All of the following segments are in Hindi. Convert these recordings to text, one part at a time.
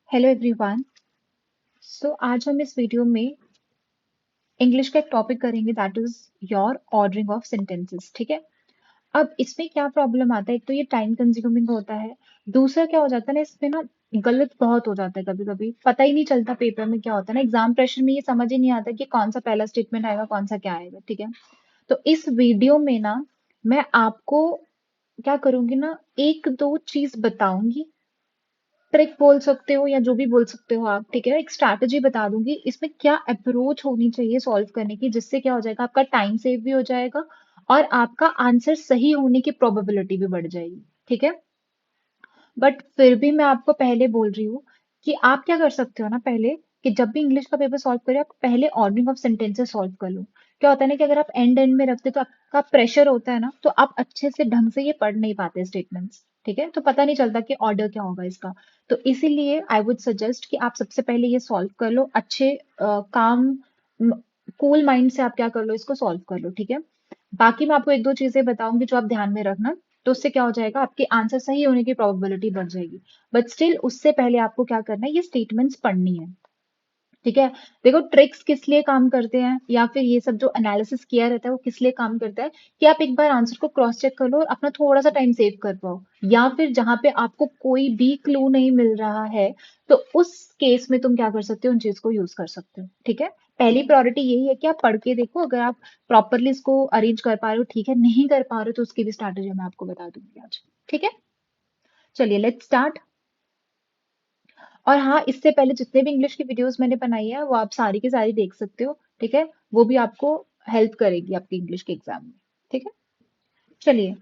Hello everyone. आज हम इस वीडियो में इंग्लिश का एक टॉपिक करेंगे that is your ordering of sentences. ठीक है। अब इसमें क्या प्रॉब्लम आता है, एक तो ये टाइम कंज्यूमिंग होता है। दूसरा क्या हो जाता है ना, इसमें ना गलत बहुत हो जाता है, कभी कभी पता ही नहीं चलता पेपर में क्या होता है ना, एग्जाम प्रेशर में ये समझ ही नहीं आता कि कौन सा पहला स्टेटमेंट आएगा कौन सा क्या आएगा। ठीक है। तो इस वीडियो में ना मैं आपको क्या करूंगी ना, एक दो चीज बताऊंगी, ट्रिक बोल सकते हो या जो भी बोल सकते हो आप। ठीक है। एक स्ट्रैटेजी बता दूंगी इसमें क्या अप्रोच होनी चाहिए सॉल्व करने की, जिससे क्या हो जाएगा, आपका टाइम सेव भी हो जाएगा और आपका आंसर सही होने की प्रोबेबिलिटी भी बढ़ जाएगी। ठीक है। बट फिर भी मैं आपको पहले बोल रही हूँ कि आप क्या कर सकते हो ना, पहले कि जब भी इंग्लिश का पेपर सॉल्व करें आप पहले ऑर्डरिंग ऑफ सेंटेंसेस सॉल्व कर लो। क्या होता है ना कि अगर आप एंड एंड में रखते तो आपका प्रेशर होता है ना, तो आप अच्छे से ढंग से ये पढ़ नहीं पाते स्टेटमेंट्स। ठीक है। तो पता नहीं चलता कि ऑर्डर क्या होगा इसका। तो इसीलिए आई वुड सजेस्ट कि आप सबसे पहले ये सॉल्व कर लो अच्छे काम कूल माइंड से। आप क्या कर लो, इसको सॉल्व कर लो। ठीक है। बाकी मैं आपको एक दो चीजें बताऊंगी जो आप ध्यान में रखना। तो उससे क्या हो जाएगा, आपके आंसर सही होने की प्रोबेबिलिटी बढ़ जाएगी। बट स्टिल उससे पहले आपको क्या करना है, ये स्टेटमेंट्स पढ़नी है। ठीक है। देखो ट्रिक्स किस लिए काम करते हैं या फिर ये सब जो एनालिसिस किया रहता है वो किस लिए काम करता है, कि आप एक बार आंसर को क्रॉस चेक कर लो और अपना थोड़ा सा टाइम सेव कर पाओ। या फिर जहां पे आपको कोई भी क्लू नहीं मिल रहा है, तो उस केस में तुम क्या कर सकते हो, उन चीज को यूज कर सकते हो। ठीक है। पहली प्रायोरिटी यही है कि आप पढ़ के देखो, अगर आप प्रॉपरली इसको अरेंज कर पा रहे हो ठीक है, नहीं कर पा रहे हो तो उसकी भी स्ट्रैटेजी मैं आपको बता दूंगी आज। ठीक है। चलिए लेट्स स्टार्ट। और हाँ, इससे पहले जितने भी इंग्लिश की वीडियोस मैंने बनाई है वो आप सारी की सारी देख सकते हो। ठीक है। वो भी आपको हेल्प करेगी आपके इंग्लिश के एग्जाम में। ठीक है। चलिए।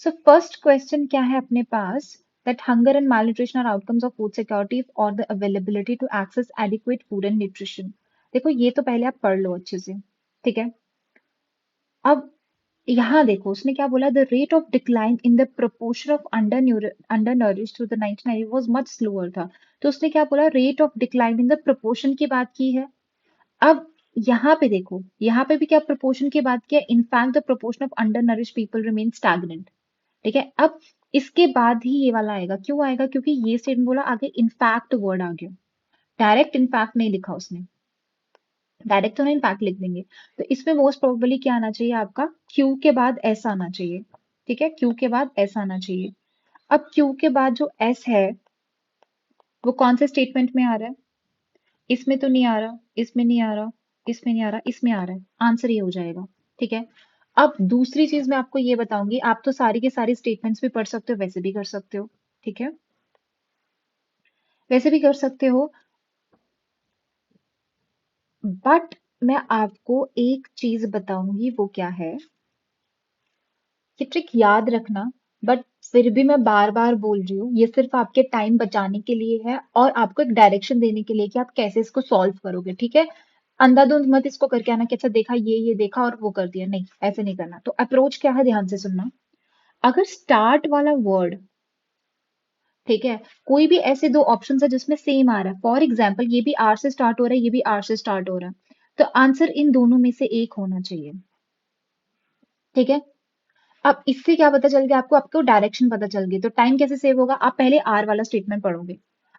सो फर्स्ट क्वेश्चन क्या है अपने पास, that hunger and malnutrition are outcomes of food security और the availability to access adequate food and nutrition. देखो ये तो पहले आप पढ़ लो अच्छे से। ठीक है। अब यहाँ देखो उसने क्या बोला, the rate of decline in the proportion of under nourished through the 1990 was much slower था। तो उसने क्या बोला, rate of decline in the proportion की बात की है। अब यहाँ पे देखो, यहाँ पे भी क्या प्रोपोर्शन की बात किया, in fact the proportion of under nourish people remain stagnant. ठीक है। अब इसके बाद ही ये वाला आएगा, क्यों आएगा, क्योंकि ये स्टेटमेंट बोला, आगे इनफैक्ट वर्ड आ गया। डायरेक्ट इनफैक्ट नहीं लिखा उसने, डायरेक्ट तो नहीं इनफैक्ट लिख देंगे। तो इसमें मोस्ट प्रोबेबली क्या आना चाहिए आपका, क्यू के बाद एस आना चाहिए। ठीक है। क्यू के बाद एस आना चाहिए। अब क्यू के बाद जो एस है वो कौन से स्टेटमेंट में आ रहा है, इसमें तो नहीं आ रहा, इसमें नहीं आ रहा, इसमें नहीं आ रहा, इसमें आ रहा है। आंसर ये हो जाएगा। ठीक है। अब दूसरी चीज मैं आपको ये बताऊंगी, आप तो सारी के सारी स्टेटमेंट्स भी पढ़ सकते हो, वैसे भी कर सकते हो। ठीक है। वैसे भी कर सकते हो। बट मैं आपको एक चीज बताऊंगी, वो क्या है, ये ट्रिक याद रखना। बट फिर भी मैं बार बार बोल रही हूँ, ये सिर्फ आपके टाइम बचाने के लिए है और आपको एक डायरेक्शन देने के लिए कि आप कैसे इसको सॉल्व करोगे। ठीक है। अंधाधुंध मत इसको करके आना कि अच्छा देखा ये देखा और वो कर दिया, नहीं ऐसे नहीं करना। तो अप्रोच क्या है, ध्यान से सुनना। अगर स्टार्ट वाला वर्ड, ठीक है, कोई भी ऐसे दो ऑप्शन है जिसमें सेम आ रहा है, फॉर एग्जाम्पल ये भी आर से स्टार्ट हो रहा है, ये भी आर से स्टार्ट हो रहा है, तो आंसर इन दोनों में से एक होना चाहिए। ठीक है। अब इससे क्या पता चल गया आपको, आपको डायरेक्शन पता चल गई। तो टाइम कैसे सेव होगा, आप पहले आर वाला स्टेटमेंट पढ़ोगे।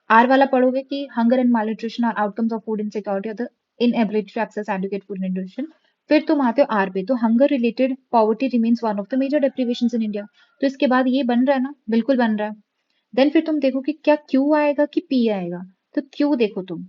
आर वाला पढ़ोगे कि hunger and malnutrition are outcomes of food insecurity और the inability to access adequate food nutrition. फिर तुम आते हो आर पे, तो hunger related poverty remains one of the major deprivations in India. तो इसके बाद ये बन रहा है ना, बिल्कुल बन रहा है। देन फिर तुम देखो कि क्या क्यू आएगा कि पी आएगा। तो क्यू देखो तुम,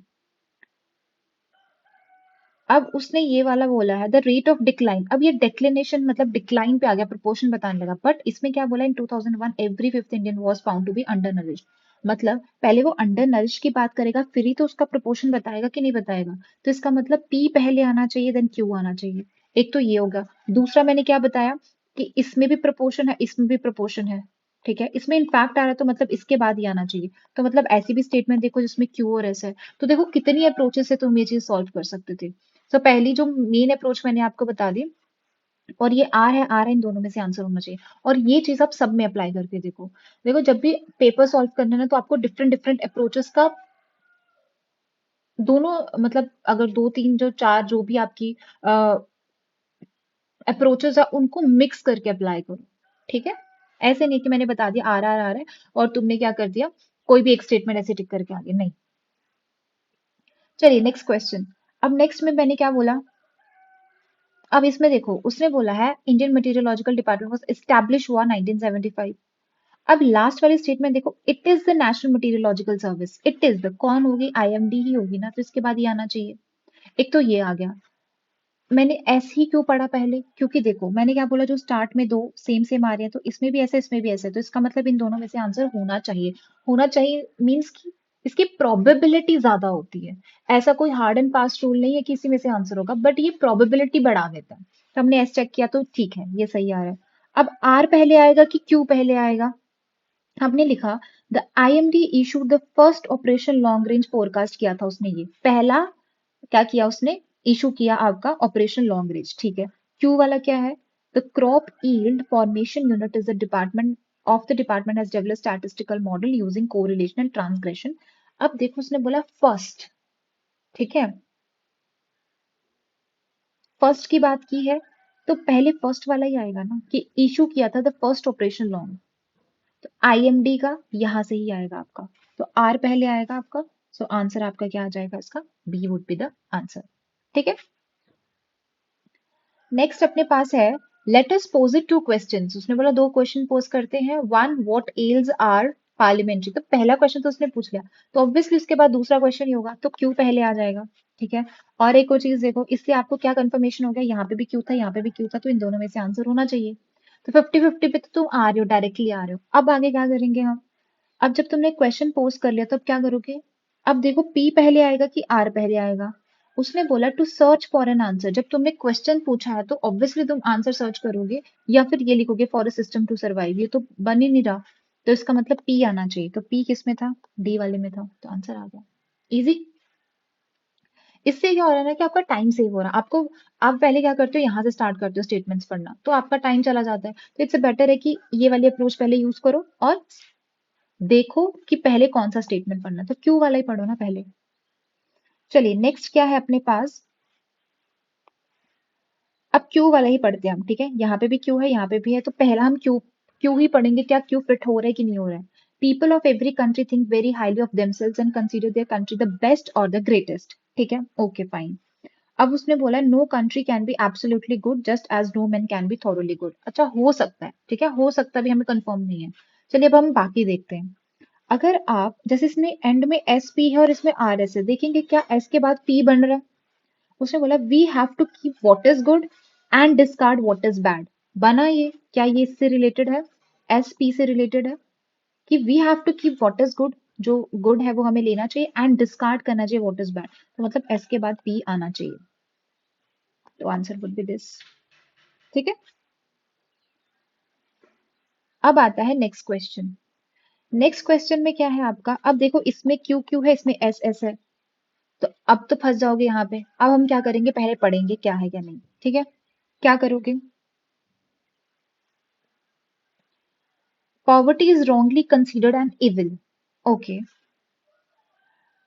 अब उसने ये वाला बोला है द रेट ऑफ डिक्लाइन। अब ये डिक्लिनेशन मतलब डिक्लाइन पे आ गया, प्रोपोर्शन बताने लगा। बट इसमें क्या बोला, in 2001 every fifth Indian was found to be undernourished. मतलब पहले वो अंडर नरिश की बात करेगा, फिर ही तो उसका प्रोपोर्शन बताएगा कि नहीं बताएगा। तो इसका मतलब पी पहले आना चाहिए, देन क्यू आना चाहिए। एक तो ये होगा। दूसरा मैंने क्या बताया कि इसमें भी प्रोपोर्शन है, इसमें भी प्रोपोर्शन है। ठीक है। इसमें इनफैक्ट आ रहा है तो मतलब इसके बाद ही आना चाहिए। तो मतलब ऐसी भी स्टेटमेंट देखो जिसमें क्यू और एस है। तो देखो कितनी अप्रोचेस से तुम ये चीज सॉल्व कर सकते थे। तो पहली जो मेन अप्रोच मैंने आपको बता दी, और ये आर है, इन दोनों में से आंसर होना चाहिए। और ये चीज आप सब में अप्लाई करके देखो। देखो जब भी पेपर सॉल्व करना है ना, तो आपको डिफरेंट डिफरेंट अप्रोचेस का, दोनों मतलब अगर दो तीन जो चार जो भी आपकी अप्रोचेस है उनको मिक्स करके अप्लाई करो। ठीक है। ऐसे नहीं कि मैंने बता दिया आर है और तुमने क्या कर दिया, कोई भी एक स्टेटमेंट ऐसे टिक करके आ गया, नहीं। चलिए नेक्स्ट क्वेश्चन। अब नेक्स्ट में मैंने क्या बोला, अब इसमें देखो उसने बोला है Indian meteorological department was establish हुआ 1975। अब लास्ट वाली स्टेटमेंट देखो, it is the national meteorological service, it is the कौन होगी, आईएमडी ही होगी ना, तो इसके बाद ये आना चाहिए। एक तो ये आ गया। मैंने एस ही क्यों पढ़ा पहले, क्योंकि देखो मैंने क्या बोला, जो स्टार्ट में दो सेम सेम आ रहे हैं तो इसमें भी ऐसे इसमें भी ऐसे, तो इसका मतलब इन दोनों में से आंसर होना चाहिए। होना चाहिए मीन्स कि इसकी प्रोबेबिलिटी ज्यादा होती है। ऐसा कोई हार्ड एंड फास्ट रूल नहीं है कि इसी में से आंसर होगा, बट ये प्रोबेबिलिटी बढ़ा देता है। तो हमने एस चेक किया तो ठीक है, ये सही आ रहा है। अब आर पहले आएगा कि क्यू पहले आएगा। हमने लिखा the IMD issue the first operation long range forecast किया था उसने, ये पहला क्या किया उसने, इशू किया आपका ऑपरेशन लॉन्ग रेंज, ठीक है। क्यू वाला क्या है, the crop yield formation unit is the department of the department has developed statistical model using correlation and transgression. अब देखो उसने बोला फर्स्ट, ठीक है, फर्स्ट की बात की है तो पहले फर्स्ट वाला ही आएगा ना, कि इशू किया था द फर्स्ट ऑपरेशन लॉन्ग, तो आईएमडी का यहां से ही आएगा आपका, तो आर पहले आएगा आपका। सो आंसर आपका क्या आ जाएगा इसका, B would be the answer, ठीक है। नेक्स्ट अपने पास है let us pose it two questions. उसने बोला दो क्वेश्चन पोज करते हैं। One, what else are parliamentary, तो पहला क्वेश्चन तो उसने पूछ लिया, तो ऑब्वियसली उसके बाद दूसरा क्वेश्चन ही होगा, तो क्यू पहले आ जाएगा, ठीक है। और एक और चीज देखो, इससे आपको क्या कंफर्मेशन हो गया, यहाँ पे भी क्यू था यहाँ पे भी क्यू था, तो इन दोनों में से आंसर होना चाहिए। तो 50-50 पे तो तुम आ रहे हो, डायरेक्टली आ रहे हो। अब आगे क्या करेंगे हम, अब जब तुमने क्वेश्चन पोज कर लिया तो अब क्या करोगे, अब देखो पी पहले आएगा कि आर पहले आएगा। उसने बोला to search for an answer, जब तुमने क्वेश्चन पूछा है तो ऑब्वियसली तुम आंसर सर्च करोगे, या फिर ये लिखोगे for a system to survive, ये तो बन ही नहीं रहा। तो इसका मतलब पी आना चाहिए, तो पी किस में था, डी वाले में था, तो आंसर आ गया। इजी। इससे क्या हो रहा है ना कि आपका टाइम सेव हो रहा है आपको। आप पहले क्या करते हो, यहाँ से स्टार्ट करते हो स्टेटमेंट्स पढ़ना, तो आपका टाइम चला जाता है, तो इससे बेटर है कि ये वाली अप्रोच पहले यूज करो और देखो कि पहले कौन सा स्टेटमेंट पढ़ना है, तो क्यू वाला ही पढ़ो ना पहले। चलिए नेक्स्ट क्या है अपने पास, अब क्यू वाला ही पढ़ते हैं हम, ठीक है। यहाँ पे भी क्यू है यहाँ पे भी है, तो पहला हम क्यू क्यू ही पढ़ेंगे, क्या क्यू फिट हो रहा है कि नहीं हो रहा है। People of every country think very highly of themselves and consider their country the best और द ग्रेटेस्ट, ठीक है, ओके फाइन। अब उसने बोला no country can be absolutely good just as no man can be thoroughly good. अच्छा हो सकता है, ठीक है, हो सकता है भी, हमें कंफर्म नहीं है। चलिए अब हम बाकी देखते हैं। अगर आप जैसे इसमें एंड में एस पी है और इसमें आर एस है, देखेंगे क्या एस के बाद पी बन रहा है। उसने बोला we have to keep what is good and discard what is bad. बना ये, क्या ये इससे रिलेटेड है, एस पी से रिलेटेड है, कि we have to keep what is good, जो गुड है वो हमें लेना चाहिए, एंड डिस्कार्ड करना चाहिए व्हाट इज बैड, तो मतलब एस के बाद पी आना चाहिए, तो आंसर वुड बी दिस, ठीक है। अब आता है नेक्स्ट क्वेश्चन। नेक्स्ट क्वेश्चन में क्या है आपका, अब देखो इसमें क्यू क्यू है इसमें एस एस है, तो अब तो फंस जाओगे यहाँ पे। अब हम क्या करेंगे, पहले पढ़ेंगे क्या है क्या नहीं, ठीक है। क्या करोगे, poverty is wrongly considered an evil, okay.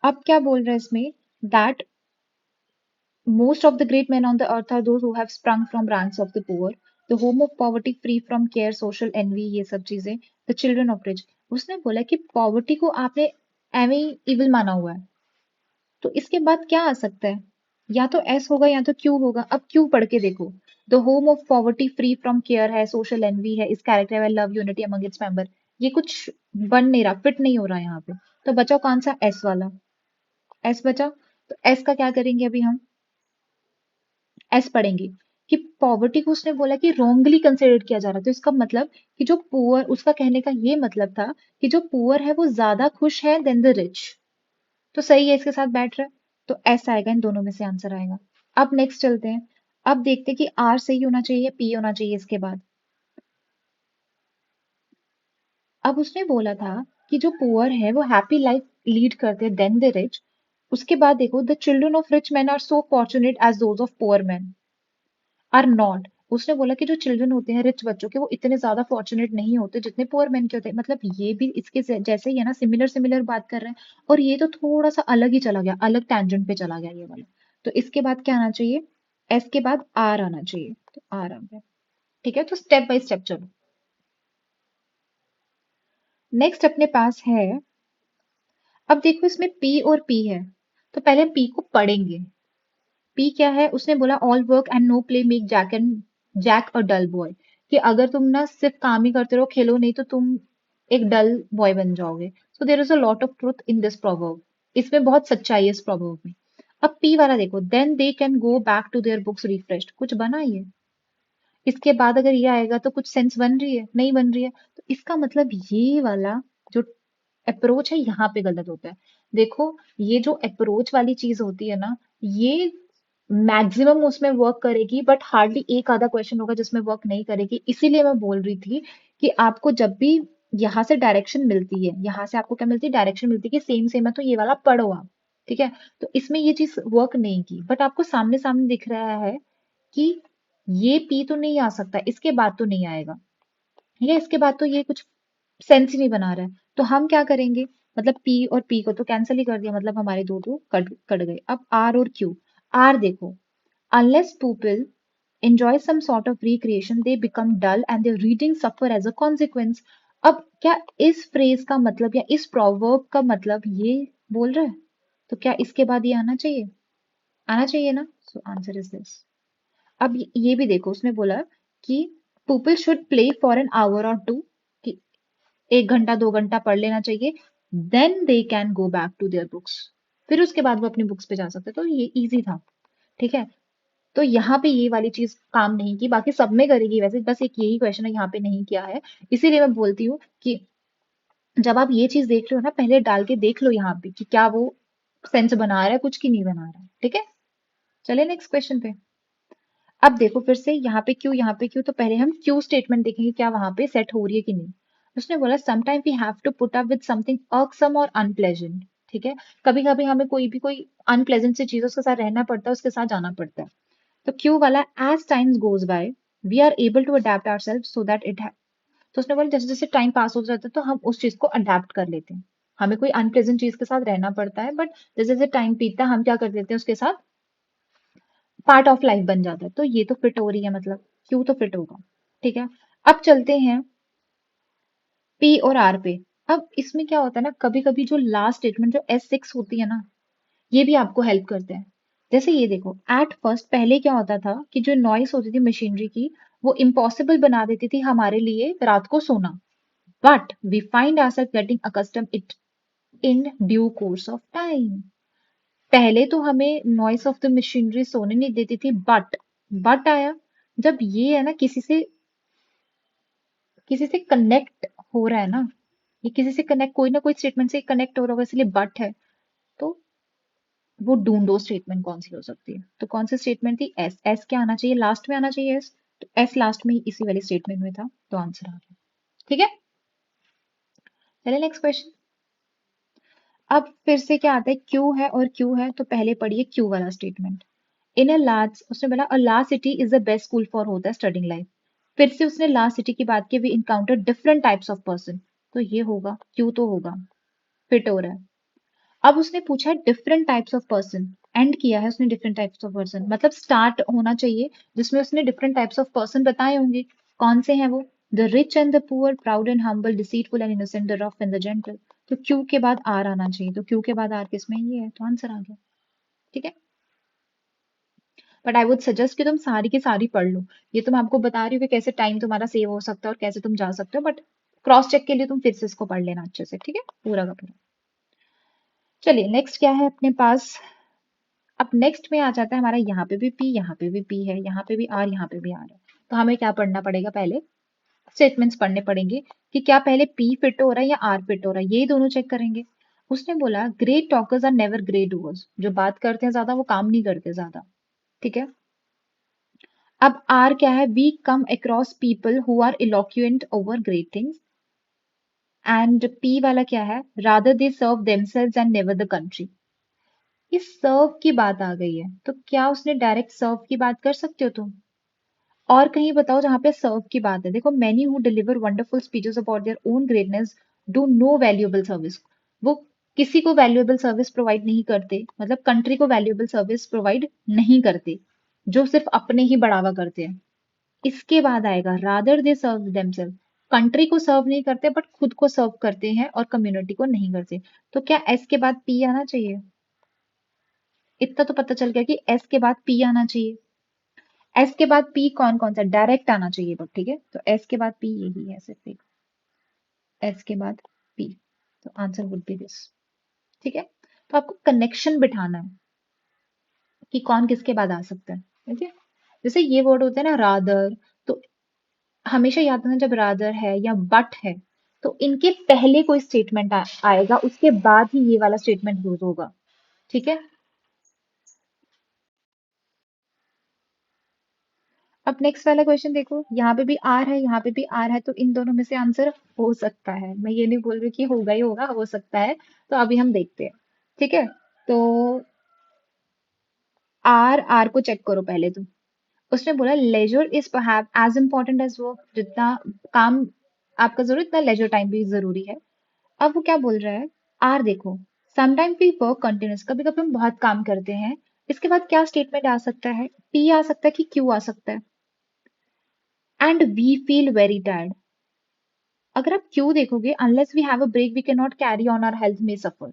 अब क्या बोल रहा है इसमें, that most of the great men on the earth are those who have sprung from ranks of the poor, the home of poverty free from care social envy, ये सब चीजें, the children of rich। उसने बोला कि पॉवर्टी को आपने एवे इविल माना हुआ है, तो इसके बाद क्या आ सकता है, या तो एस होगा या तो क्यू होगा। अब क्यू पढ़ के देखो, the home of poverty free from care है, सोशल एनवी है, इस character bye love unity among its member, ये कुछ बन नहीं रहा, फिट नहीं हो रहा यहाँ पे। तो बचा कौन सा, एस वाला, एस बचा। तो एस का क्या करेंगे अभी हम, एस पढ़ेंगे कि पॉवर्टी को उसने बोला कि रॉन्गली कंसिडर किया जा रहा है, तो इसका मतलब कि जो पुअर, उसका कहने का ये मतलब था कि जो पुअर है वो ज्यादा खुश है देन द रिच, तो सही है, इसके साथ बैठ रहा है, तो एस आएगा, इन दोनों में से आंसर आएगा। अब नेक्स्ट चलते हैं। अब देखते हैं कि आर सही होना चाहिए, पी होना चाहिए इसके बाद। अब उसने बोला था कि जो पुअर है वो हैप्पी लाइफ लीड करते हैं देन द रिच। उसके बाद देखो the children of rich man are so fortunate as those of poor man are not. उसने बोला कि जो चिल्ड्रन होते हैं रिच बच्चों के, वो इतने ज्यादा फॉर्चुनेट नहीं होते जितने पुअर मैन के होते हैं, मतलब ये भी इसके जैसे ही है ना, सिमिलर सिमिलर बात कर रहे हैं। और ये तो थोड़ा सा अलग ही चला गया, अलग टैंजेंट पे चला गया ये वाला। तो इसके बाद क्या आना चाहिए, एस के बाद आर आना चाहिए, तो आर आ गया, ठीक है। तो स्टेप बाय स्टेप चलो। नेक्स्ट अपने पास है, अब देखो इसमें पी और पी है, तो पहले पी को पढ़ेंगे। पी क्या है, उसने बोला all work and no play make Jack a dull boy, कि अगर तुम ना सिर्फ काम ही करते रहो, खेलो नहीं, तो तुम एक डल बॉय बन जाओगे। So there is a lot of truth in this proverb, इसमें बहुत सच्चाई है इस प्रोवर्ब में। अब पी वाला देखो, then they can go back to their books refreshed, कुछ बना ये? इसके बाद अगर ये आएगा तो कुछ सेंस बन रही है? नहीं बन रही है। तो इसका मतलब ये वाला जो अप्रोच है यहाँ पे गलत होता है। देखो, ये जो अप्रोच वाली चीज होती है ना, ये मैक्सिमम उसमें वर्क करेगी, बट हार्डली एक आधा क्वेश्चन होगा जिसमें वर्क नहीं करेगी। इसीलिए मैं बोल रही थी कि आपको जब भी यहाँ से डायरेक्शन मिलती है, यहाँ से आपको क्या मिलती है, डायरेक्शन मिलती है कि सेम सेम है, तो ये वाला पढ़ो आप। ठीक है, तो इसमें ये चीज वर्क नहीं की, बट आपको सामने सामने दिख रहा है कि ये पी तो नहीं आ सकता, इसके बाद तो नहीं आएगा। ठीक है, इसके बाद तो ये कुछ सेंस ही नहीं बना रहा है। तो हम क्या करेंगे, मतलब पी और पी को तो कैंसिल ही कर दिया, मतलब हमारे दो दो कट कट गए। अब आर और क्यू। आर देखो, unless people enjoy some sort of recreation, they become dull and their reading suffer as a consequence. अब क्या इस फ्रेज का मतलब या इस प्रोवर्ब का मतलब ये बोल रहा है? तो क्या इसके बाद ये आना चाहिए? आना चाहिए ना। So answer is this. अब ये भी देखो, उसने बोला कि people should play for an hour और टू, कि 1 घंटा 2 घंटा पढ़ लेना चाहिए, then they can go back to their books, फिर उसके बाद वो अपनी बुक्स पे जा सकते हैं। तो ये इजी था। ठीक है, तो यहाँ पे ये वाली चीज काम नहीं की, बाकी सब में करेगी वैसे, बस एक यही क्वेश्चन है यहाँ पे नहीं किया है। इसीलिए मैं बोलती हूँ कि जब आप ये चीज देख रहे हो ना, पहले डाल के देख लो यहाँ पे कि क्या वो सेंस बना रहा है कुछ की नहीं बना रहा है। ठीक है, चलिए नेक्स्ट क्वेश्चन पे। अब देखो फिर से यहाँ पे क्यों, यहाँ पे क्यों, तो पहले हम क्यों स्टेटमेंट देखेंगे, क्या वहां पे सेट हो रही है कि नहीं। उसने बोला sometime we have to put up with something irksome और अनप्लेजेंट। ठीक है, कभी कभी हमें कोई अनप्लेजेंट सी चीज उसके साथ रहना पड़ता है, उसके साथ जाना पड़ता है। तो क्यू वाला, as times goes by we are able to adapt ourselves so that it, तो उसने बोला जैसे जैसे टाइम पास हो जाता है तो हम उस चीज को अडेप्ट कर लेते हैं। हमें कोई अनप्लेजेंट चीज के साथ रहना पड़ता है, बट जैसे जैसे टाइम बीतता है हम क्या कर देते हैं, उसके साथ पार्ट ऑफ लाइफ बन जाता है। तो ये तो फिट हो रही है, मतलब क्यू तो फिट होगा। ठीक है, अब चलते हैं पी और आर पे। अब इसमें क्या होता है ना, कभी कभी जो लास्ट स्टेटमेंट जो S6 होती है ना, ये भी आपको हेल्प करते हैं। जैसे ये देखो, एट फर्स्ट पहले क्या होता था कि जो नॉइस होती थी मशीनरी की, वो इम्पॉसिबल बना देती थी हमारे लिए रात को सोना, but we find ourself getting accustom it in due course of time. पहले तो हमें नॉइस ऑफ द मशीनरी सोने नहीं देती थी, बट आया जब ये है ना, किसी से कनेक्ट हो रहा है ना, ये किसी से कनेक्ट, कोई ना कोई स्टेटमेंट से कनेक्ट हो रहा होगा, इसलिए बट है। तो वो ढूंढो स्टेटमेंट कौन सी हो सकती है। तो कौन सी स्टेटमेंट थी, एस, एस क्या आना चाहिए, लास्ट में आना चाहिए एस। तो एस लास्ट में ही इसी वाली स्टेटमेंट में था, तो आंसर आ गया। ठीक है, चलिए नेक्स्ट क्वेश्चन। अब फिर से क्या आता है, क्यू है और क्यू है, तो पहले पढ़िए क्यू वाला स्टेटमेंट। इन अ लार्ज, उसने बोला a large city is the best school for होता है स्टडिंग लाइफ। फिर से उसने लार्ज सिटी की बात की, we encounter different types of person, तो ये होगा, क्यू तो होगा, फिट हो रहा है। अब उसने पूछा है different types of person, and किया है उसने डिफरेंट टाइप्स ऑफ पर्सन, मतलब स्टार्ट होना चाहिए जिसमें उसने डिफरेंट टाइप्स ऑफ पर्सन बताए होंगे। कौन से हैं वो, the rich and the poor, proud and humble, deceitful and innocent, the rough and the gentle. तो क्यू के बाद आर आना चाहिए, तो क्यू के बाद आर किसमें, ये है, तो आंसर आ गया। ठीक है, बट आई वुड सजेस्ट कि तुम सारी की सारी पढ़ लो। ये तो मैं आपको बता रही हूँ कि कैसे टाइम तुम्हारा सेव हो सकता है और कैसे तुम जा सकते हो, बट क्रॉस चेक के लिए तुम फिर से इसको पढ़ लेना अच्छे से। ठीक है, पूरा का पूरा। चलिए नेक्स्ट क्या है अपने पास। अब नेक्स्ट में आ जाता है हमारा, यहाँ पे भी पी, यहाँ पे भी पी है, यहाँ पे भी आर, यहाँ पे भी आर है। तो हमें क्या पढ़ना पड़ेगा, पहले स्टेटमेंट्स पढ़ने पड़ेंगे कि क्या पहले पी फिट हो रहा है या आर फिट हो रहा है, यही दोनों चेक करेंगे। उसने बोला great talkers are never great doers, जो बात करते हैं ज्यादा वो काम नहीं करते ज्यादा। ठीक है, अब आर क्या है, we come across people who are eloquent over great things. And P वाला क्या है, rather they serve themselves and never the country. इस सर्व की बात आ गई है, तो क्या उसने डायरेक्ट सर्व की बात कर सकते हो तुम, और कहीं बताओ जहां पे सर्व की बात है। देखो, many who deliver wonderful speeches about their own greatness do know valuable service, वो किसी को वैल्यूएबल सर्विस प्रोवाइड नहीं करते, मतलब कंट्री को वैल्यूएबल सर्विस प्रोवाइड नहीं करते, जो सिर्फ अपने ही बढ़ावा करते हैं। इसके बाद आएगा rather they serve themself, country को सर्व नहीं करते बट खुद को सर्व करते हैं और कम्युनिटी को नहीं करते। तो क्या एस के बाद पी आना चाहिए, इतना तो पता चल गया कि एस के बाद पी आना चाहिए। एस के बाद पी कौन कौन सा डायरेक्ट आना चाहिए, बट ठीक है, तो एस के बाद पी यही है सिर्फ एक, एस के बाद पी, तो आंसर वुड बी दिस। ठीक है, तो आपको कनेक्शन बिठाना है कि कौन किसके बाद आ सकता है। ठीक है, जैसे ये वर्ड होते हैं ना रादर, तो हमेशा याद रखना जब रादर है या बट है तो इनके पहले कोई स्टेटमेंट आएगा, उसके बाद ही ये वाला स्टेटमेंट यूज होगा। ठीक है, अब नेक्स्ट वाला क्वेश्चन देखो, यहाँ पे भी आर है, यहाँ पे भी आर है, तो इन दोनों में से आंसर हो सकता है, मैं ये नहीं बोल रही कि होगा ही होगा, हो सकता है, तो अभी हम देखते हैं। ठीक है, तो आर आर को चेक करो पहले तो। उसने बोला leisure is perhap as important as work, जितना काम आपका जरूरी उतना लेजर टाइम भी जरूरी है। अब वो क्या बोल रहा है, आर देखो, समटाइम वी वर्क कंटिन्यूस, कभी कभी हम बहुत काम करते हैं। इसके बाद क्या स्टेटमेंट आ सकता है, पी आ सकता है कि क्यू आ सकता है, and we feel very tired. अगर आप क्यू देखोगे, unless we have a break we can not carry on our health में सफर।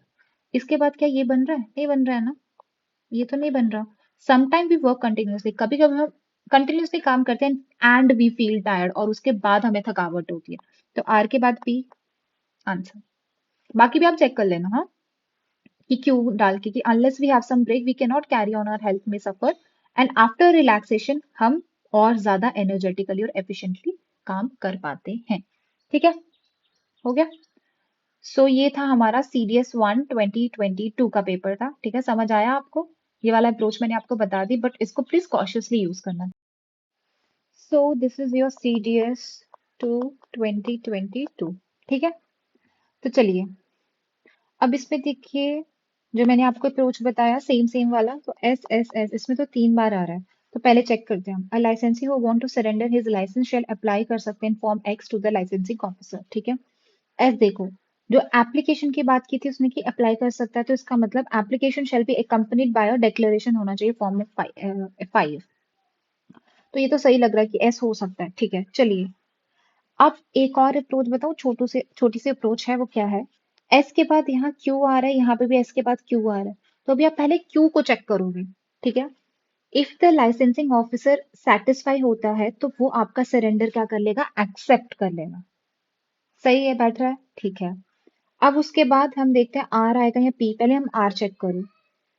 इसके बाद क्या ये बन रहा है, नहीं बन रहा है ना, ये तो नहीं बन रहा। समटाइम वी वर्क कंटिन्यूसली, कभी कभी हम कंटिन्यूसली काम करते हैं एंड वी फील टायर्ड, और उसके बाद हमें थकावट होती है। तो आर के बाद पी आंसर। बाकी भी आप चेक कर लेना, हाँ, कि क्यों डाल के कि unless we have some break we can not carry on our health में सफर, एंड आफ्टर रिलैक्सेशन हम और ज्यादा एनर्जेटिकली और एफिशिएंटली काम कर पाते हैं। ठीक है, हो गया। सो ये था हमारा CDS 1 2022 का पेपर था। ठीक है, समझ आया आपको, ये वाला अप्रोच मैंने आपको बता दी, बट इसको प्लीज कॉशियसली यूज करना। So this is your CDS 2 2022। ठीक है, तो चलिए अब इसमें देखिए, जो मैंने आपको अप्रोच बताया सेम सेम वाला, तो एस एस एस इसमें तो 3 बार आ रहा है। तो पहले चेक करते हैं हम, a licensee who want to surrender his licence shall apply कर सकते हैं form X to the licensing officer. ठीक है, एस देखो, जो एप्लीकेशन की बात की थी उसने कि अप्लाई कर सकता है, तो इसका मतलब application shall be accompanied by a declaration होना चाहिए फॉर्म में 5। तो ये तो सही लग रहा है कि एस हो सकता है। ठीक है, चलिए अब एक और अप्रोच बताऊं, छोटी सी अप्रोच है, वो क्या है, एस के बाद यहाँ क्यू आ रहा है, यहाँ पे भी एस के बाद क्यू आ रहा है, तो अभी आप पहले क्यू को चेक करोगे। ठीक है, if the licensing officer satisfy होता है तो वो आपका सरेंडर क्या कर लेगा, एक्सेप्ट कर लेगा। सही है, बैठ रहा है, ठीक है। अब उसके बाद हम देखते हैं आर आएगा या पी, पहले हम आर चेक करो।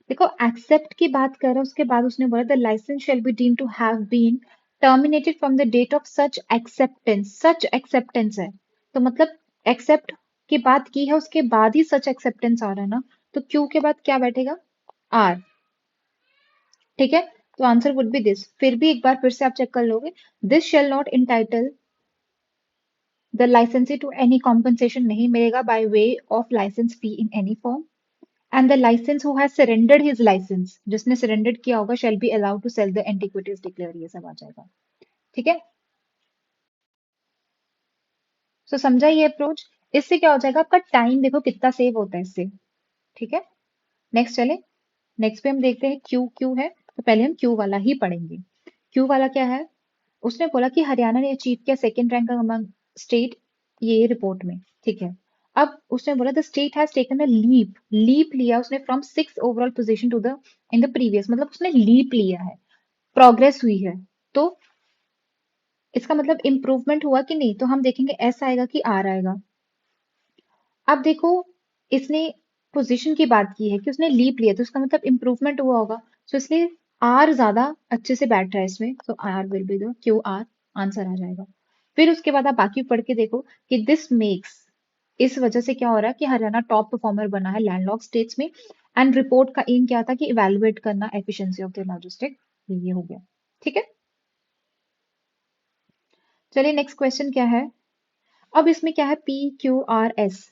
देखो एक्सेप्ट की बात कर रहा है, उसके बाद उसने बोला the licence shall be deem to have been terminated from the date of such acceptance है, तो मतलब एक्सेप्ट की बात की है, उसके बाद ही सच एक्सेप्टेंस आ रहा है ना, तो क्यू के बाद क्या बैठेगा, आर। ठीक है, तो आंसर वुड बी दिस। फिर भी एक बार फिर से आप चेक कर लोगे, this shall not entitle the licensee to any compensation, नहीं मिलेगा by way of licence fee in any form, and the licence who has surrendered his licence, जिसने सरेंडर किया होगा, shall be allowed to sell the antiquities declare, ये सब आ जाएगा। ठीक है, सो समझा ये अप्रोच। इससे क्या हो जाएगा, आपका टाइम देखो कितना सेव होता है इससे। ठीक है, नेक्स्ट चले, नेक्स्ट पे हम देखते हैं क्यू क्यू है, तो पहले हम क्यू वाला ही पढ़ेंगे। क्यू वाला क्या है, उसने बोला कि हरियाणा ने अचीव किया सेकंड रैंक अमंग स्टेट, ये रिपोर्ट में। ठीक है, अब उसने बोला the state has taken a leap लिया उसने from 6 overall position to the in the previous, मतलब उसने लीप लिया है, प्रोग्रेस हुई है, तो इसका मतलब इम्प्रूवमेंट हुआ कि नहीं, तो हम देखेंगे एस आएगा कि आर आएगा। अब देखो, इसने पोजीशन की बात की है कि उसने लीप लिया, तो उसका मतलब इम्प्रूवमेंट हुआ होगा, तो इसलिए आर ज्यादा अच्छे से बैठ रहा है इसमें, तो R will be the Q R, answer आ जाएगा। फिर उसके बाद आप बाकी पढ़ के देखो कि दिस मेक्स, इस वजह से क्या हो रहा है कि हरियाणा टॉप परफॉर्मर बना है लैंडलॉक्ड स्टेट्स में, एंड रिपोर्ट का एम क्या था कि इवेलुएट करना एफिशिएंसी ऑफ द लॉजिस्टिक, ये हो गया। ठीक है, चलिए नेक्स्ट क्वेश्चन क्या है, अब इसमें क्या है, पी क्यू आर एस।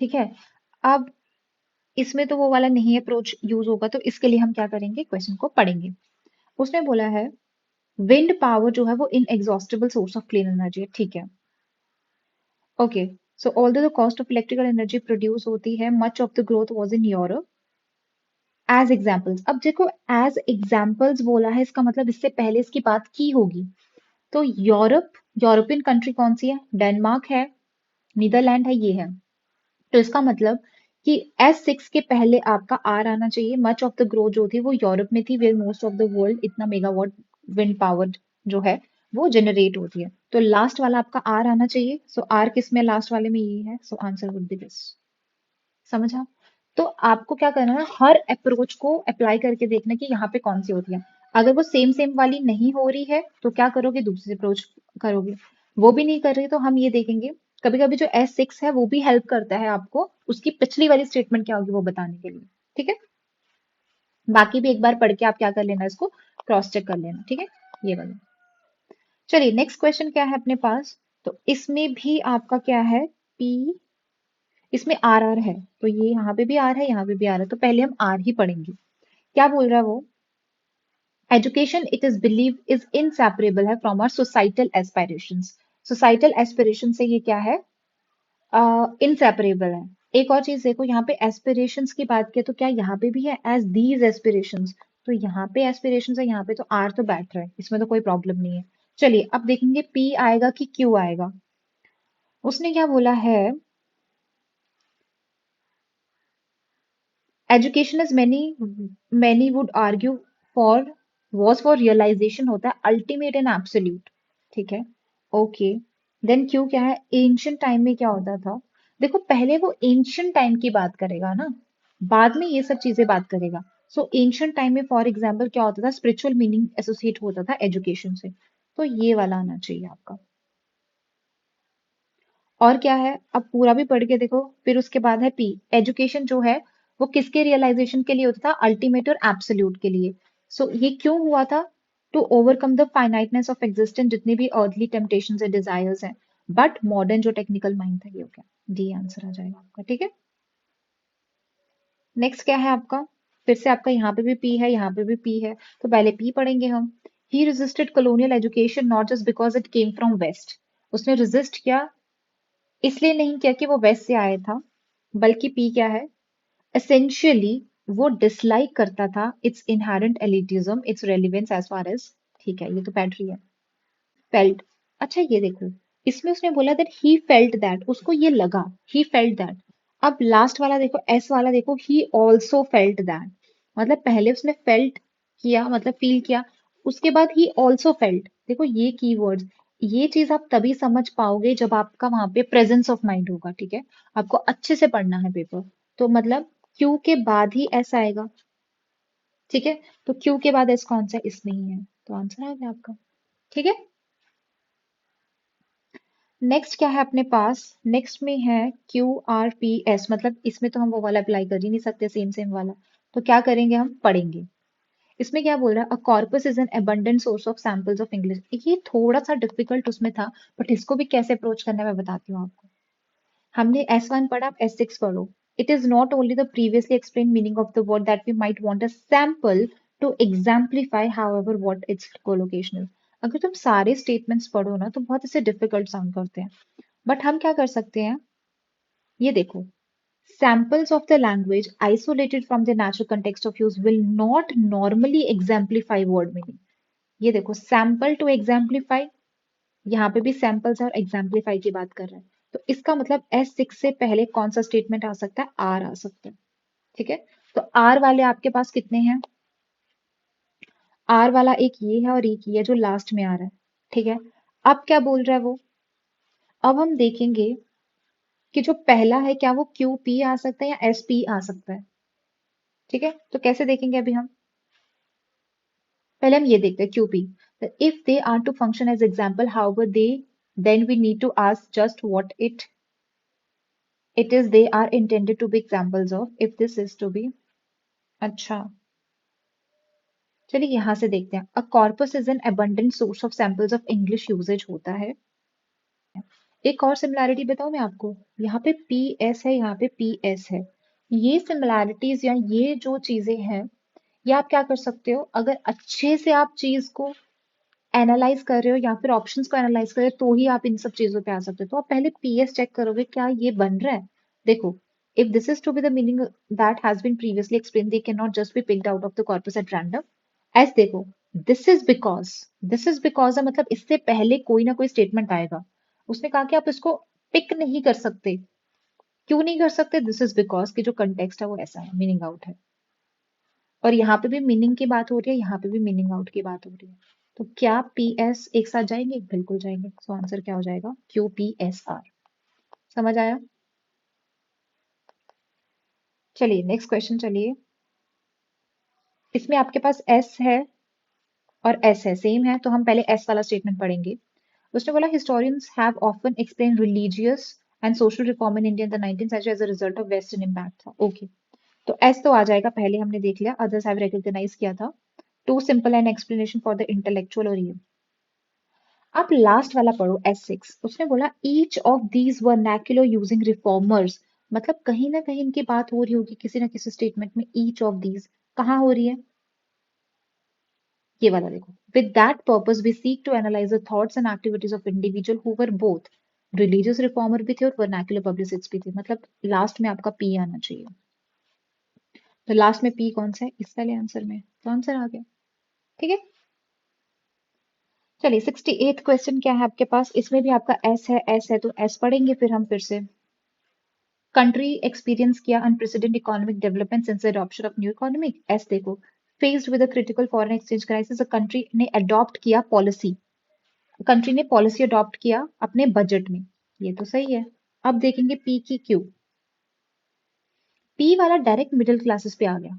ठीक है, अब इसमें तो वो वाला नहीं अप्रोच यूज होगा, तो इसके लिए हम क्या करेंगे, क्वेश्चन को पढ़ेंगे। उसने बोला है विंड पावर जो है वो inexhaustible source of clean energy है। ठीक है, okay, so although the cost of electrical energy produce होती है, much of the growth was in Europe as examples. अब देखो एज एग्जाम्पल्स बोला है, इसका मतलब इससे पहले इसकी बात की होगी, तो यूरोपियन कंट्री कौन सी है, डेनमार्क है, नीदरलैंड है, ये है, तो इसका मतलब कि S6 के पहले आपका आर आना चाहिए। मच ऑफ द ग्रोथ जो थी वो यूरोप में थी, where most of the world इतना मेगावाट विंड पावर जो है वो जनरेट होती है। तो लास्ट वाला आपका आर आना चाहिए। सो आर किस में, लास्ट वाले में ये है। So answer would be this. समझा? तो आपको क्या करना है, हर अप्रोच को अप्लाई करके देखना कि यहाँ पे कौन सी होती है। अगर वो सेम सेम वाली नहीं हो रही है तो क्या करोगे, दूसरी अप्रोच करोगे। वो भी नहीं कर रही तो हम ये देखेंगे। कभी कभी जो S6 है वो भी हेल्प करता है आपको उसकी पिछली वाली स्टेटमेंट क्या होगी वो बताने के लिए। ठीक है, बाकी भी एक बार पढ़ के आप क्या कर लेना, इसको क्रॉस चेक कर लेना। ठीक है, ये वाला। चलिए नेक्स्ट क्वेश्चन क्या है अपने पास। तो इसमें भी आपका क्या है, पी, इसमें आर आर है। तो ये यहाँ पे भी आर है, यहाँ पे भी आर है। तो पहले हम आर ही पढ़ेंगे। क्या बोल रहा है वो, education it is believe is inseparable है from our societal aspirations. Societal aspiration से ये क्या है, इनसेपरेबल है। एक और चीज देखो, यहाँ पे एस्पिरेशंस की बात की तो क्या यहाँ पे भी है, एज दीज एस्पिरेशंस। तो यहाँ पे एस्पिरेशंस है, यहाँ पे तो आर तो बैठ रहा है, इसमें तो कोई प्रॉब्लम नहीं है। चलिए अब देखेंगे पी आएगा कि क्यू आएगा। उसने क्या बोला है, education is many many would argue for, was for realization होता है अल्टीमेट एंड एब्सोल्यूट। ठीक है, ओके। देन क्यों क्या है, एंशियंट टाइम में क्या होता था। देखो पहले वो एंशियंट टाइम की बात करेगा ना, बाद में ये सब चीजें बात करेगा। सो एंशियंट टाइम में फॉर एग्जाम्पल क्या होता था, स्पिरिचुअल मीनिंग एसोसिएट होता था एजुकेशन से। तो ये वाला आना चाहिए आपका। और क्या है, अब पूरा भी पढ़ के देखो। फिर उसके बाद है पी, एजुकेशन जो है वो किसके रियलाइजेशन के लिए होता था, अल्टीमेट और एब्सोल्यूट के लिए। सो ये क्यों हुआ था, to overcome the finiteness of existence, जितनी भी अर्थली टेम्पटेशंस एंड डिजायर्स हैं। बट मॉडर्न जो टेक्निकल माइंड था, ये हो गया डी आंसर आ जाएगा आपका। ठीक है, नेक्स्ट क्या है आपका, फिर से आपका यहाँ पे भी पी है, यहाँ पे भी पी है। तो पहले पी पढ़ेंगे हम। He resisted colonial education not just because it came from west. उसने रेजिस्ट किया, इसलिए नहीं किया कि वो वेस्ट से आया था, बल्कि पी क्या है, essentially वो डिसलाइक करता था its inherent elitism, its relevance as far as, ठीक है ये तो पैट्री है। फेल्ट, अच्छा ये देखो, इसमें उसने बोला दैट ही फेल्ट दैट, उसको ये लगा, ही फेल्ट दैट। अब लास्ट वाला देखो, एस वाला देखो, ही ऑल्सो फेल्ट दैट। मतलब पहले उसने फेल्ट किया, मतलब फील किया, उसके बाद ही ऑल्सो फेल्ट। देखो ये कीवर्ड्स, ये चीज आप तभी समझ पाओगे जब आपका वहां पे प्रेजेंस ऑफ माइंड होगा। ठीक है, आपको अच्छे से पढ़ना है पेपर। तो मतलब क्यू के बाद ही एस आएगा। ठीक है, तो क्यू के बाद एस कौन सा है? इसमें ही है, तो आंसर आ गया आपका। ठीक है, नेक्स्ट क्या है अपने पास, नेक्स्ट में है क्यू आर पी एस। मतलब इसमें तो हम वो वाला अप्लाई कर ही नहीं सकते, सेम सेम वाला। तो क्या करेंगे, हम पढ़ेंगे। इसमें क्या बोल रहा है, a corpus is an abundant source of samples of English. ये थोड़ा सा डिफिकल्ट उसमें था, बट इसको भी कैसे अप्रोच करना है मैं बताती हूँ आपको। हमने S1 पढ़ा, अब S6 पढ़ो। It is not only the previously explained meaning of the word that we might want a sample to exemplify, however, what its collocation is. अगर तुम सारे स्टेटमेंट्स पढ़ो ना तो बहुत इसे डिफिकल्ट साउंड करते हैं, बट हम क्या कर सकते हैं, ये देखो, samples of the language isolated from the natural context of use will not normally exemplify word meaning। ये देखो, sample to exemplify, यहाँ पे भी सैंपल्स और एग्जाम्पलीफाई की बात कर रहे हैं। तो इसका मतलब S6 से पहले कौन सा स्टेटमेंट आ सकता है, आर आ सकता है। ठीक है, तो आर वाले आपके पास कितने हैं, आर वाला एक ये है और एक ये है जो लास्ट में आ रहा है। ठीक है, अब क्या बोल रहा है वो, अब हम देखेंगे कि जो पहला है क्या वो क्यू पी आ सकता है या एस पी आ सकता है। ठीक है, तो कैसे देखेंगे अभी हम, पहले हम ये देखते हैं Q P. If they are to function as example how they, then we need to ask just what it is they are intended to be examples of, if this is to be। अच्छा, चलिए यहां से देखते हैं, a corpus is an abundant source of samples of English usage होता है। एक और सिमिलैरिटी बताऊं मैं आपको, यहाँ पे पी एस है, यहाँ पे पी एस है। ये सिमिलैरिटीज या ये जो चीजें हैं, ये आप क्या कर सकते हो, अगर अच्छे से आप चीज को एनालाइज कर रहे हो या फिर ऑप्शंस को एनालाइज कर रहे हो तो ही आप इन सब चीजों पे आ सकते हो। तो आप पहले पीएस चेक करोगे क्या ये बन रहा है। देखो, if this is to be the meaning that has been previously explain, they can not just be picked out of the corpus at random. S देखो, this is because, this is because है मतलब इससे पहले कोई ना कोई स्टेटमेंट आएगा। उसने कहा कि आप इसको पिक नहीं कर सकते, क्यों नहीं कर सकते? दिस इज बिकॉज कि जो कंटेक्स्ट है वो ऐसा है, मीनिंग आउट है। और यहाँ पे भी मीनिंग की बात हो रही है, यहाँ पे भी मीनिंग आउट की बात हो रही है। तो क्या पी एस एक साथ जाएंगे? बिल्कुल जाएंगे। सो आंसर क्या हो जाएगा? Q P S R. समझ आया? चलिए नेक्स्ट क्वेश्चन चलिए। इसमें आपके पास एस है और एस है, सेम है, तो हम पहले एस वाला स्टेटमेंट पढ़ेंगे। उसने बोला historians have often explained religious and social reform in India in the 19th century as a result of Western impact था। ओके, तो एस तो आ जाएगा, पहले हमने देख लिया, अदर्स हैव रिकॉग्नाइज किया था। To simple and explanation for the intellectual, और ये आप लास्ट वाला पढ़ो S6। उसने बोला each of these vernacular using reformers, मतलब कहीं ना कहीं इनकी बात हो रही होगी किसी ना किसी स्टेटमेंट में। ईच ऑफ दीज कहाँ हो रही है? ये वाला देखो, with that purpose we seek to analyze the thoughts and activities of individual who were both religious reformer भी थे और vernacular publicists भी थे। मतलब लास्ट में आपका पी आना चाहिए। तो लास्ट में पी कौन सा है इस वाले आंसर में? तो आंसर आ गया। ठीक है, चलिए 68th क्वेश्चन क्या है आपके पास? इसमें भी आपका एस है, एस है तो एस पढ़ेंगे फिर हम फिर से। कंट्री एक्सपीरियंस किया unprecedent economic development since the adoption of new economic. S देखो, faced with a critical foreign exchange crisis a country ने अडॉप्ट किया पॉलिसी, कंट्री ने पॉलिसी अडॉप्ट किया अपने बजट में। ये तो सही है। अब देखेंगे पी की क्यू। पी वाला डायरेक्ट मिडिल क्लासेस पे आ गया,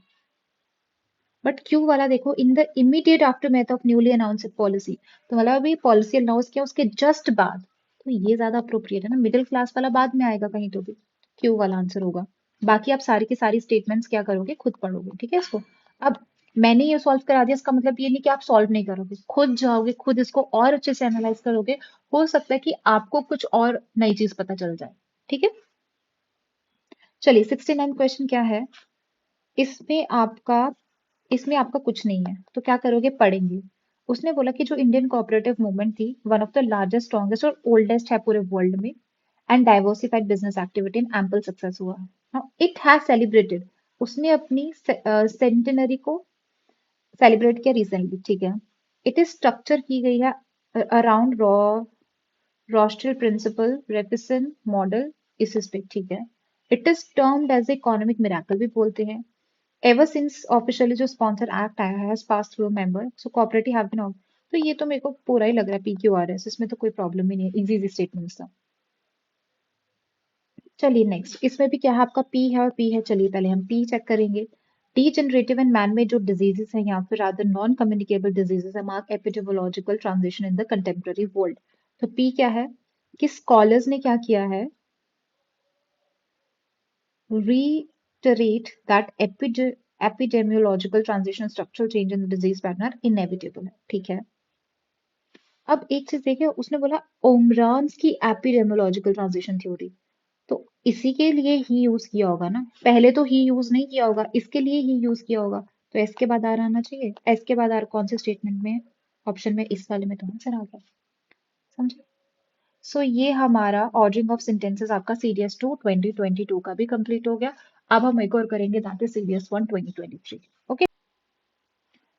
बट क्यू वाला देखो in the immediate aftermath of newly announced policy, तो मतलब अभी पॉलिसी अनाउंस किया उसके जस्ट बाद, तो ये ज्यादा अप्रोप्रिएट है ना। मिडिल क्लास वाला बाद में आएगा कहीं तो भी, क्यू वाला आंसर होगा। बाकी आप सारी की सारी स्टेटमेंट्स क्या करोगे? खुद पढ़ोगे, ठीक है इसको। अब मैंने ये सॉल्व करा दिया, इसका मतलब ये नहीं कि आप सॉल्व नहीं करोगे, खुद जाओगे, खुद इसको और अच्छे से एनालाइज करोगे। हो सकता है कि आपको कुछ और नई चीज पता चल जाए। ठीक है, चलिए 69 क्वेश्चन क्या है? इसमें आपका इसमें आपका कुछ नहीं है, तो क्या करोगे? पढ़ेंगे। उसने बोला कि जो इंडियन कोऑपरेटिव मूवमेंट थी, one of the largest, strongest और ओल्डेस्ट है पूरे वर्ल्ड में, and diversified business activity in ample success हुआ। इट हैज सेलिब्रेटेड, उसने अपनी सेंटेनरी को सेलिब्रेट किया रिसेंटली। ठीक है, इट इज स्ट्रक्चर की गई है अराउंड रोस्ट्रल प्रिंसिपल रेफिसन मॉडल, इस पे। ठीक है, it is termed as economic miracle भी बोलते हैं। एवर सिंस ऑफिशियली जो स्पॉन्सर एक्ट आया है pass through member, so cooperative have been off. तो ये तो मेरे को पूरा ही लग रहा है पी क्यू आर एस, इसमें तो कोई प्रॉब्लम ही नहीं है, इजी इजी स्टेटमेंट्स था। चलिए नेक्स्ट, इसमें भी क्या है? आपका पी है और पी है। चलिए पहले हम पी चेक करेंगे। डी जनरेटिव एंड मैन में जो डिजीजेस हैं या फिर रादर नॉन कम्युनिकेबल डिजीजेस है, mark epidemiological transition in the contemporary world. तो पी क्या है? कि स्कॉलर्स ने क्या किया है? reiterate that epidemiological transition structural change in the disease pattern are inevitable है। ठीक है, अब एक चीज देखिए, उसने बोला ओमरान्स की एपिडेमियोलॉजिकल ट्रांजिशन थ्योरी, तो इसी के लिए ही यूज किया होगा ना, पहले तो ही यूज नहीं किया होगा, इसके लिए ही यूज किया होगा। तो एस के बाद आर आना चाहिए। एस के बाद आर कौन से स्टेटमेंट में? ऑप्शन में, इस वाले में तो आंसर आ गया। समझे? सो ये हमारा ऑर्डरिंग ऑफ सेंटेंसेस आपका सीडीएस 2 2022 का भी कंप्लीट हो गया। अब हम एक और करेंगे, that is CDS 1 2023। Okay,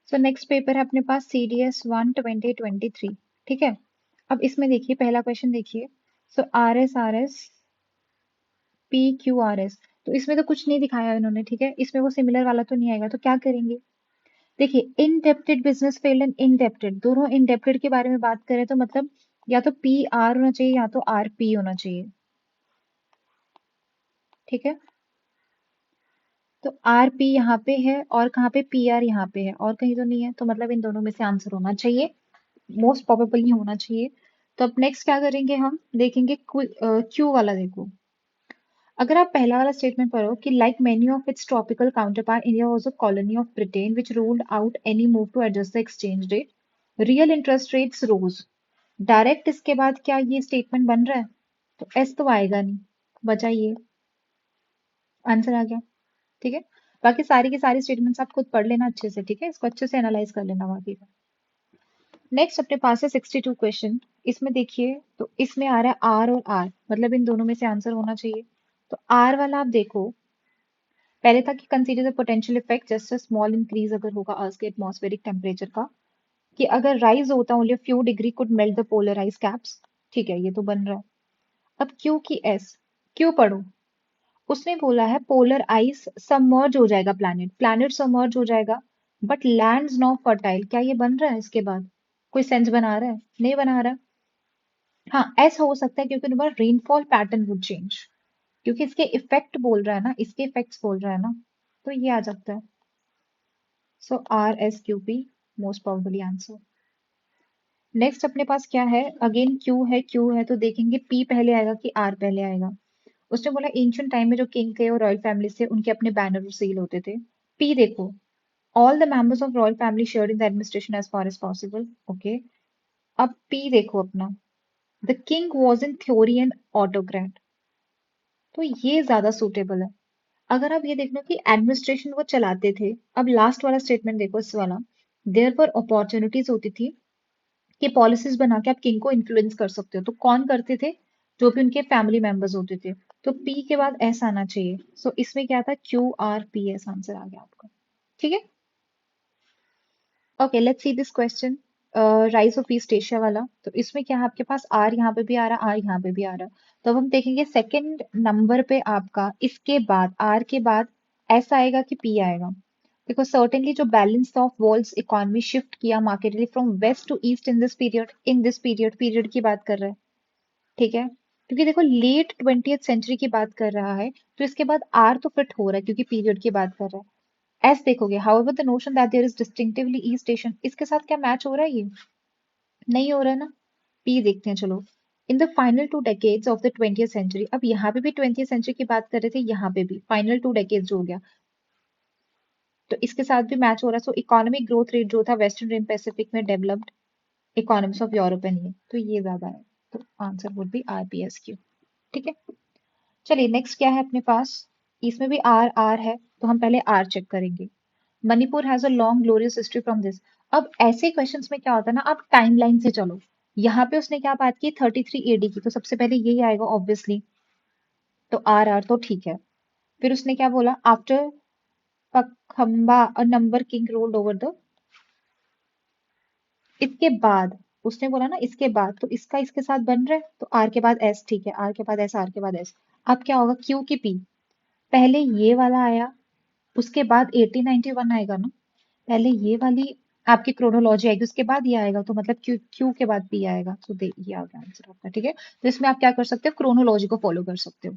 so next paper है अपने पास सीडीएस 1 2023। ठीक है, अब इसमें देखिए पहला क्वेश्चन देखिए। So R S P Q R S, तो इसमें तो कुछ नहीं दिखाया इन्होंने। ठीक है, इसमें वो सिमिलर वाला तो नहीं आएगा, तो क्या करेंगे? देखिए इनडेप्टेड बिजनेस फेल्ड एंड इनडेप्टेड, दोनों इनडेप्टेड के बारे में बात करें तो मतलब या तो पी आर होना चाहिए या तो आर पी होना चाहिए। ठीक है, तो आर पी यहाँ पे है और कहाँ पे? पी आर यहाँ पे है और कहीं तो नहीं है, तो मतलब इन दोनों में से आंसर होना चाहिए, मोस्ट प्रोबेबली होना चाहिए। तो अब नेक्स्ट क्या करेंगे? हम देखेंगे क्यू वाला। देखो, अगर आप पहला वाला स्टेटमेंट पढ़ो कि like many of its tropical counterpart India was a colony of Britain which ruled out any move to adjust the exchange rate, real interest rates rose. Direct इसके बाद क्या ये स्टेटमेंट बन रहा है? तो एस तो आएगा नहीं, बचा ये, आंसर आ गया। ठीक है, बाकी सारी की सारी स्टेटमेंट्स आप खुद पढ़ लेना अच्छे से। ठीक है, इसको अच्छे से एनालाइज कर लेना बाकी का। नेक्स्ट अपने पास है 62 क्वेश्चन। इसमें देखिए, तो इसमें आ रहा है आर और आर, मतलब इन दोनों में से आंसर होना चाहिए। तो आर वाला आप देखो, पहले था कि consider the potential effect just a small increase अगर होगा अर्थ के एटमॉस्फेरिक टेम्परेचर का, कि अगर राइज होता only few degree could melt the polarize caps. ठीक है, ये तो बन रहा है। अब क्यू की एस, क्यू पढ़ो, उसने बोला है पोलर आइस सबमर्ज हो जाएगा, प्लैनेट प्लैनेट सबमर्ज हो जाएगा, बट लैंड्स नाउ फर्टाइल। क्या ये बन रहा है इसके बाद? कोई सेंस बना रहा है? नहीं बना रहा। हाँ, ऐसा हो सकता है क्योंकि तुम्हारा रेनफॉल पैटर्न वुड चेंज, क्योंकि इसके इफेक्ट बोल रहा है ना, इसके इफेक्ट्स बोल रहा है ना, तो ये आ सकता है। So R S Q P most probably answer. Next अपने पास क्या है, अगेन क्यू है तो देखेंगे पी पहले आएगा कि आर पहले आएगा। उसने बोला एंशियंट टाइम में जो किंग थे और रॉयल फैमिली से उनके अपने बैनर सील होते थे। पी देखो, all the members of royal family shared in the administration as far as possible. Okay, अब पी देखो अपना, the king was in theory an autocrat, तो ये ज्यादा सूटेबल है। अगर आप ये देख लो कि एडमिनिस्ट्रेशन वो चलाते थे, अब लास्ट वाला स्टेटमेंट देखो इस वाला, देयर पर अपॉर्चुनिटीज होती थी कि पॉलिसीज बना के आप किंग को इन्फ्लुएंस कर सकते हो, तो कौन करते थे? जो भी उनके फैमिली मेंबर्स होते थे। तो पी के बाद एस आना चाहिए, सो इसमें क्या था, Q R P S answer आ गया आपका। ठीक है, okay let's see this question, rise of East Asia वाला। तो इसमें क्या है आपके पास, आर यहाँ पे भी आ रहा, आर यहाँ पे भी आ रहा। तो अब हम देखेंगे सेकंड नंबर पे आपका इसके बाद आर के बाद एस आएगा कि पी आएगा। बिकॉज सर्टेनली जो balance of world's economy shift किया markedly from west to east in this period, in this period की बात कर रहे हैं। ठीक है, क्योंकि देखो लेट 20th सेंचुरी की बात कर रहा है, तो इसके बाद आर तो फिट हो रहा है क्योंकि पीरियड की बात कर रहा है। एस देखोगे, however the notion that there is distinctively East Asian, इसके साथ क्या मैच हो रहा है ये? नहीं हो रहा है ना। पी देखते हैं चलो, in the final two decades of the 20th century, अब यहाँ पे भी 20th सेंचुरी की बात कर रहे थे, यहाँ पे भी फाइनल टू डेकेड्स हो गया, तो इसके साथ भी मैच हो रहा है। सो इकोनॉमिक ग्रोथ रेट जो था वेस्टर्न रिम पैसिफिक में developed economics of Europe and ये, तो ये ज्यादा है, तो आंसर वुड बी आरपीएसक्यू। ठीक है, चलिए नेक्स्ट क्या है अपने पास, इसमें भी आर आर है, तो हम पहले आर चेक करेंगे। Manipur has a long glorious history from this. अब ऐसे क्वेश्चंस में क्या होता है ना, आप टाइमलाइन से चलो। यहाँ पे उसने क्या बात की, 33 एडी की, तो सबसे पहले यही आएगा ऑब्वियसली, तो आर आर तो ठीक है। फिर उसने क्या बोला, after Pakhangba a number king rolled over the, इसके बाद उसने बोला ना इसके बाद, तो इसका इसके साथ बन रहा है, तो आर के बाद एस, ठीक है, आर के बाद एस, आर के बाद एस। अब क्या होगा, क्यू की पी, पहले ये वाला आया, उसके बाद 1891 आएगा ना, पहले ये वाली आपकी क्रोनोलॉजी आएगी, उसके बाद ये आएगा, तो मतलब क्यू क्यू के बाद पी आएगा, तो दे ये आ गया आंसर आपका। ठीक है, तो इसमें आप क्या कर सकते हो, क्रोनोलॉजी को फॉलो कर सकते हो।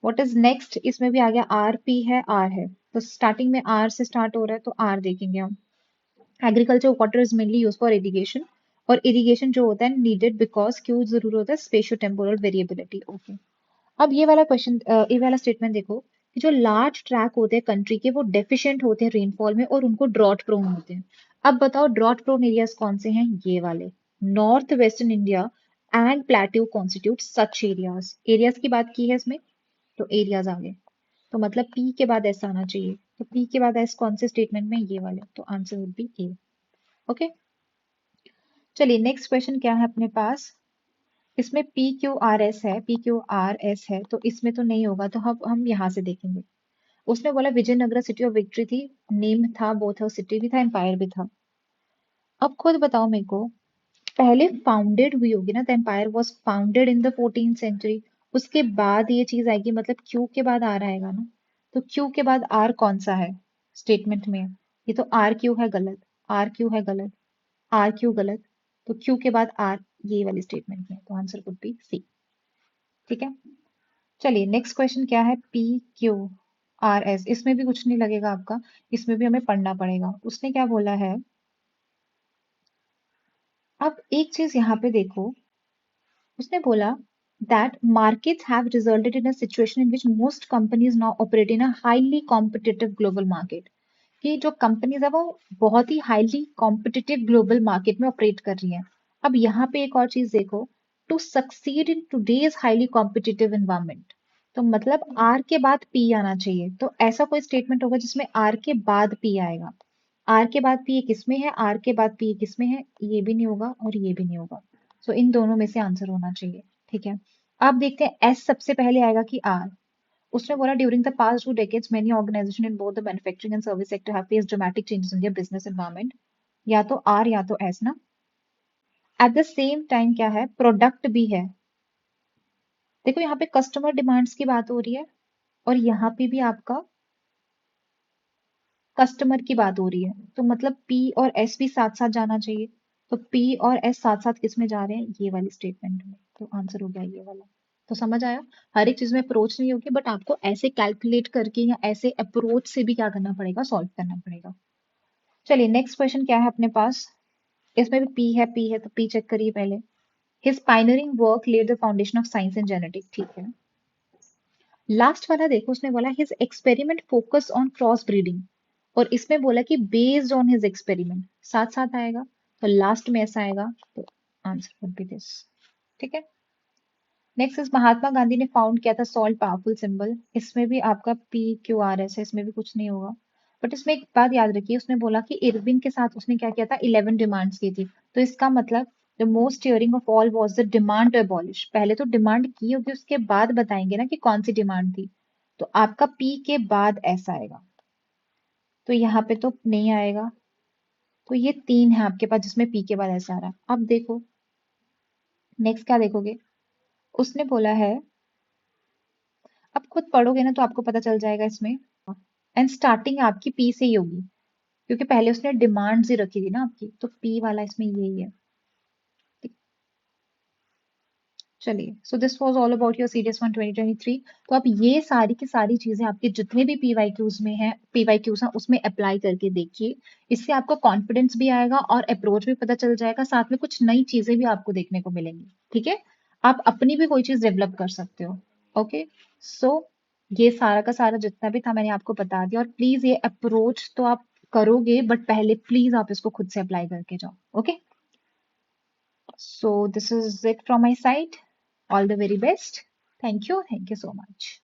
व्हाट इज नेक्स्ट, इसमें भी आ गया आर पी है आर है, तो स्टार्टिंग में आर से स्टार्ट हो रहा है, तो आर देखेंगे हम। Agriculture water is mainly use for irrigation, और इरिगेशन जो होता है नीडेड बिकॉज क्यों जरूर होता है, स्पेशो टेम्पोरल वेरिएबिलिटी। ओके, अब ये वाला क्वेश्चन, ये वाला स्टेटमेंट देखो कि जो लार्ज ट्रैक होते हैं कंट्री के, वो डेफिशिएंट होते हैं रेनफॉल में और उनको ड्रॉट प्रोन होते हैं। अब बताओ ड्रॉट प्रोन एरियाज कौन से हैं, ये वाले, north western India and plateau constitute such areas. Areas की बात की है इसमें, तो एरियाज आ गए, तो मतलब पी के बाद ऐसा आना चाहिए, तो पी के बाद एस कौन से स्टेटमेंट में, ये वाले, तो answer would be A. Okay, चलिए नेक्स्ट क्वेश्चन क्या है अपने पास, इसमें पी क्यू आर एस है, पी क्यू आर एस है, तो इसमें तो नहीं होगा, तो हम यहाँ से देखेंगे। उसने बोला विजयनगरा सिटी ऑफ विक्ट्री थी, नेम था, बोथ सिटी भी था, एम्पायर भी था। अब खुद बताओ मेरे को, पहले फाउंडेड हुई होगी ना, the empire was founded in the 14th century, उसके बाद ये चीज आएगी, मतलब क्यू के बाद आर आएगा ना, तो क्यू के बाद आर कौन सा है स्टेटमेंट में, ये तो आर क्यू है गलत, आर क्यू है गलत, आर क्यू गलत, तो क्यू के बाद आर ये वाली स्टेटमेंट में, तो आंसर वुड बी सी। ठीक है, चलिए नेक्स्ट क्वेश्चन क्या है, पी क्यू आर एस, इसमें भी कुछ नहीं लगेगा आपका, इसमें भी हमें पढ़ना पड़ेगा। उसने क्या बोला है, अब एक चीज यहाँ पे देखो, उसने बोला that markets have resulted in a situation in which most companies now operate in a highly competitive global market, कि जो कंपनीज है वो बहुत ही हाईली कॉम्पिटिटिव ग्लोबल मार्केट में ऑपरेट कर रही हैं। अब यहाँ पे एक और चीज देखो, to succeed in today's highly competitive environment, तो मतलब आर के बाद पी आना चाहिए, तो ऐसा कोई स्टेटमेंट होगा जिसमें आर के बाद पी आएगा। आर के बाद पी किसमें है, आर के बाद पी किसमें है, ये भी नहीं होगा और ये भी नहीं होगा, सो इन दोनों में से आंसर होना चाहिए। ठीक है, अब देखते हैं एस सबसे पहले आएगा कि आर। उसने बोला during the past 2 decades many organizations in both the manufacturing and service sector have faced dramatic changes in their business environment, या तो आर या तो एस ना। एट द सेम टाइम क्या है, प्रोडक्ट भी है, देखो यहाँ पे कस्टमर डिमांड्स की बात हो रही है, और यहाँ पे भी आपका कस्टमर की बात हो रही है, तो मतलब पी और एस भी साथ साथ जाना चाहिए। तो पी और एस साथ साथ किस में जा रहे हैं, ये वाली स्टेटमेंट में, तो आंसर हो गया ये वाला। तो समझ आया, हर एक चीज में अप्रोच नहीं होगी, बट आपको ऐसे कैलकुलेट करके या ऐसे अप्रोच से भी क्या करना पड़ेगा, सॉल्व करना पड़ेगा। चलिए नेक्स्ट क्वेश्चन क्या है अपने पास। इसमें भी पी है तो पी चेक करिए पहले। His pioneering work led the foundation of science and genetic, ठीक है। लास्ट वाला देखो, उसने बोला his experiment focus on cross breeding, और इसमें बोला कि बेस्ड ऑन हिज एक्सपेरिमेंट, साथ साथ आएगा, तो लास्ट में ऐसा आएगा, तो आंसर वुड बी दिस, ठीक है। नेक्स्ट इज महात्मा गांधी ने फाउंड किया था सॉल्ट पावरफुल सिंबल, इसमें भी आपका पी क्यू आर एस है, इसमें भी कुछ नहीं होगा। बट इसमें एक बात याद रखिए, उसने बोला कि इरविन के साथ उसने क्या किया था, 11 डिमांड्स की थी, तो इसका मतलब the most daring of all was the demand to abolish, पहले तो डिमांड की होगी, उसके बाद बताएंगे ना कि कौन सी डिमांड थी, तो आपका पी के बाद ऐसा आएगा, तो यहाँ पे तो नहीं आएगा। तो ये तीन है आपके पास जिसमें पी के बाद ऐसा आ रहा है। अब देखो नेक्स्ट क्या देखोगे, उसने बोला है, अब खुद पढ़ोगे ना तो आपको पता चल जाएगा इसमें, एंड स्टार्टिंग आपकी पी से ही होगी, क्योंकि पहले उसने डिमांड्स ही रखी थी ना आपकी, तो पी वाला इसमें यही है। चलिए, so this was all about your series 1 2023। तो आप ये सारी की सारी चीजें आपके जितने भी पीवाई क्यूज में हैं, पीवाई क्यूज हैं, उसमें अप्लाई करके देखिए, इससे आपको कॉन्फिडेंस भी आएगा और अप्रोच भी पता चल जाएगा, साथ में कुछ नई चीजें भी आपको देखने को मिलेंगी, ठीक है। आप अपनी भी कोई चीज डेवलप कर सकते हो। ओके, सो ये सारा का सारा जितना भी था मैंने आपको बता दिया, और प्लीज ये अप्रोच तो आप करोगे, बट पहले प्लीज आप इसको खुद से अप्लाई करके जाओ। Okay, so this is it from my side. All the very best. Thank you. Thank you so much.